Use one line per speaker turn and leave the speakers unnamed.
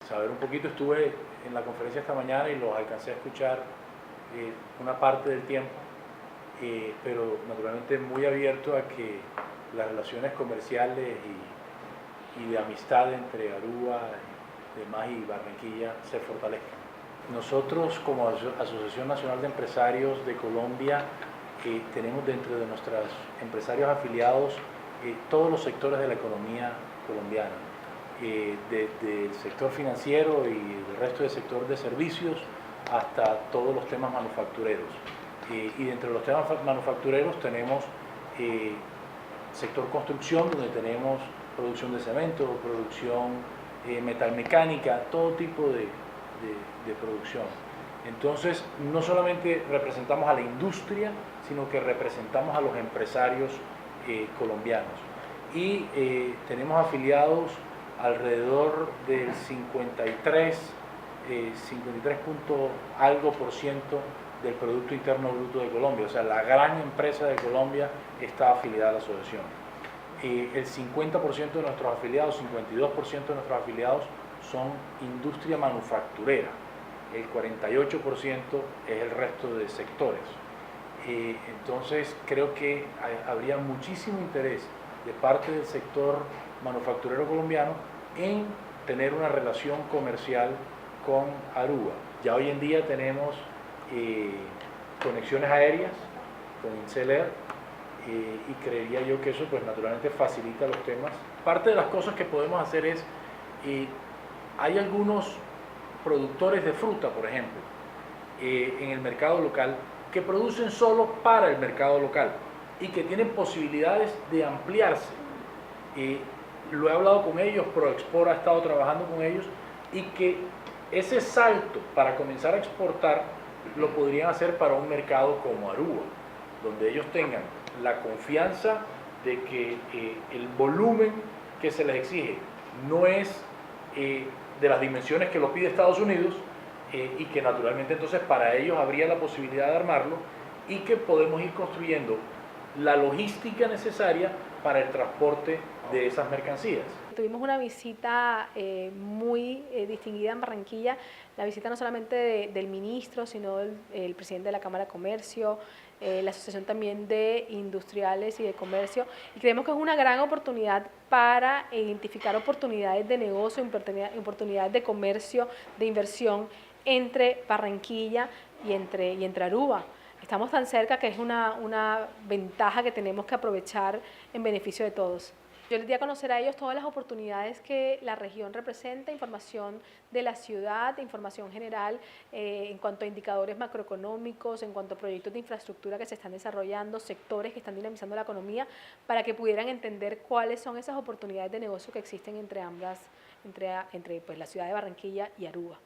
saber un poquito. Estuve en la conferencia esta mañana y los alcancé a escuchar una parte del tiempo, pero naturalmente muy abierto a que las relaciones comerciales y de amistad entre Aruba y demás y Barranquilla se fortalezcan. Nosotros como Asociación Nacional de Empresarios de Colombia tenemos dentro de nuestros empresarios afiliados todos los sectores de la economía colombiana, desde el sector financiero y el resto del sector de servicios hasta todos los temas manufactureros. Y dentro de los temas manufactureros tenemos sector construcción, donde tenemos producción de cemento, producción metalmecánica, todo tipo de producción. Entonces, no solamente representamos a la industria, sino que representamos a los empresarios colombianos. Y tenemos afiliados alrededor del 53 punto algo por ciento del Producto Interno Bruto de Colombia. O sea, la gran empresa de Colombia está afiliada a la asociación. El 50% de nuestros afiliados, 52% de nuestros afiliados son industria manufacturera. El 48% es el resto de sectores. Entonces creo que habría muchísimo interés de parte del sector manufacturero colombiano en tener una relación comercial con Aruba. Ya hoy en día tenemos conexiones aéreas con Inceler y creería yo que eso pues naturalmente facilita los temas. Parte de las cosas que podemos hacer es, hay algunos productores de fruta, por ejemplo, en el mercado local, que producen solo para el mercado local y que tienen posibilidades de ampliarse. Lo he hablado con ellos, ProExport ha estado trabajando con ellos, y que ese salto para comenzar a exportar lo podrían hacer para un mercado como Aruba, donde ellos tengan la confianza de que el volumen que se les exige no es de las dimensiones que lo pide Estados Unidos, y que naturalmente entonces para ellos habría la posibilidad de armarlo y que podemos ir construyendo la logística necesaria para el transporte de esas mercancías.
Tuvimos una visita muy distinguida en Barranquilla, la visita no solamente del ministro, sino del presidente de la Cámara de Comercio, la Asociación también de Industriales y de Comercio, y creemos que es una gran oportunidad para identificar oportunidades de negocio, oportunidades de comercio, de inversión entre Barranquilla y entre Aruba. Estamos tan cerca que es una ventaja que tenemos que aprovechar en beneficio de todos. Yo les di a conocer a ellos todas las oportunidades que la región representa, información de la ciudad, información general en cuanto a indicadores macroeconómicos, en cuanto a proyectos de infraestructura que se están desarrollando, sectores que están dinamizando la economía, para que pudieran entender cuáles son esas oportunidades de negocio que existen entre pues, la ciudad de Barranquilla y Aruba.